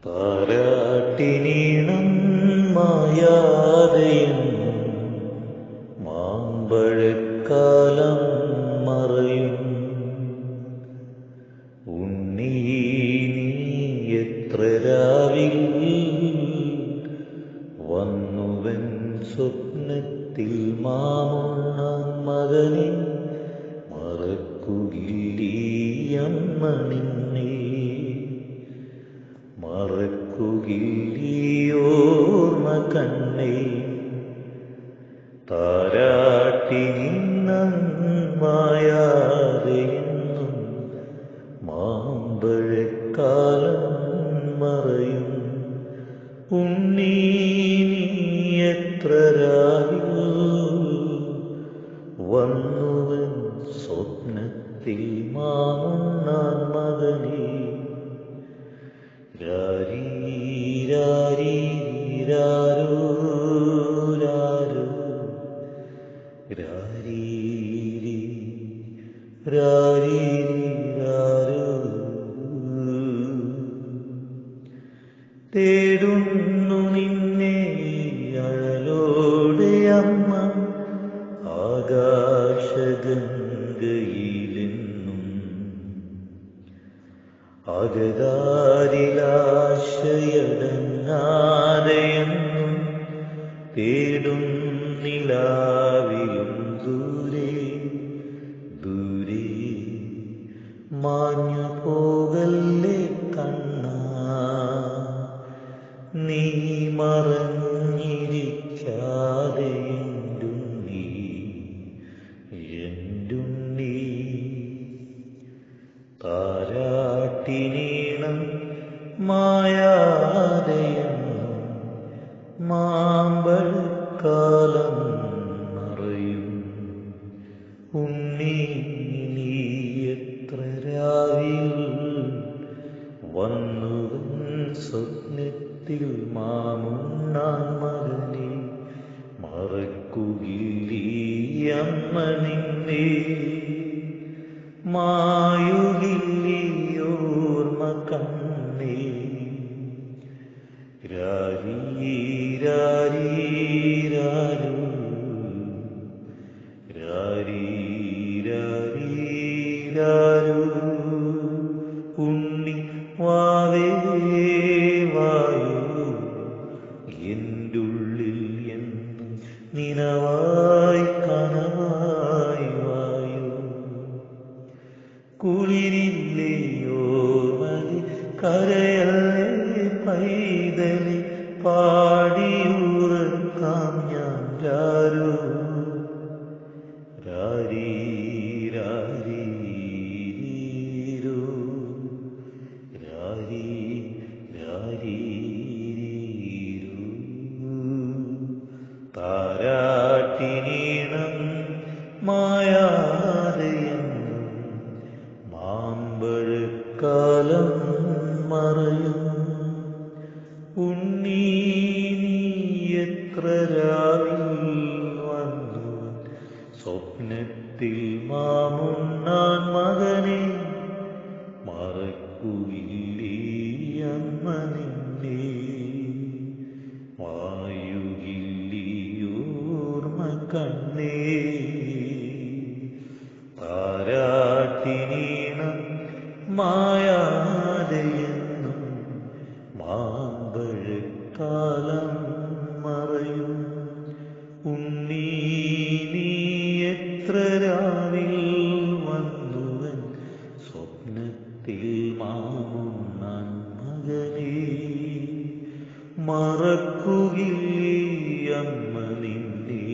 താരാട്ടിനീണം മായാതെയെന്നും മാമ്പഴക്കാലം മറയും. ഉണ്ണീ നീ എത്ര രാവിൽ വന്നുവൻ സ്വപ്നത്തിൽ മാമുണ്ണാൻ മകനെ മറക്കുകയില്ലീയമ്മ നിന്നെ, മറക്കുകയില്ലീയോർമ്മ കണ്ണേ. താരാട്ടി നിന്നം മായാതെയെന്നും മാമ്പഴക്കാലം മറയും. ഉണ്ണീ നീ എത്ര രാവിൽ വന്നുവൻ സ്വപ്നത്തിൽ മാമുണ്ണാൻ മകനേ. രാരീരാരീരാരോ രാരോ രാരീരി രാരീരാരോ. തേടുന്നു നിന്നെ അഴലോടെ അമ്മ ആകാശഗംഗയിലെന്നും, അകതാരിലാശയടങ്ങാതെയെന്നും തേടും നിലാവിലും ദൂരെ ദൂരെ. മാഞ്ഞു പോകല്ലേ കണ്ണാ, നീ മറഞ്ഞിരിക്കാതെ എന്തുണ്ണീ എന്തുണ്ണീ. താരാട്ടിനീണം മായാതെയെന്നും മാമ്പഴക്കാലം മറയും. ഉണ്ണീ നീ എത്ര രാവിൽ വന്നുവൻ സ്വപ്നത്തിൽ മാമുണ്ണാൻ മകനെ, മറക്കുകയില്ലീയമ്മ നിന്നെ, മായുകില്ലീയോർമ്മ കണ്ണേ. രാരീരാരീരാരോ രാരീരാരീരാരോ. ഉണ്ണി വാവേ വായോ, എന്റുള്ളിൽ എന്നും നിനവായി കനവായി വായോ. കുളിരില്ലയോ മതി കരയല്ലേ പൈതലി, പാടിയുറക്കാം ഞാൻ രാരോ രാരീരാരീരോ രാരീരാരീരോ. താരാട്ടിനീണം മായാതെയെന്നും മാമ്പഴക്കാലം മറയും. ഉണ്ണീ നീ എത്ര രാവിൽ വന്നു സ്വപ്നത്തിൽ മാമുണ്ണാൻ മകനെ, മറക്കുകയില്ലീയമ്മ നിന്നെ, മായുകില്ലീയോർമ്മ കണ്ണേ. താരാട്ടിനീണം മായാതെയെന്നും മാമ്പഴക്കാലം മറയും. ഉണ്ണീ നീ എത്ര രാവിൽ വന്നുവൻ സ്വപ്നത്തിൽ മാമുണ്ണാൻ മകനെ, മറക്കുകയില്ലീയമ്മ നിന്നെ,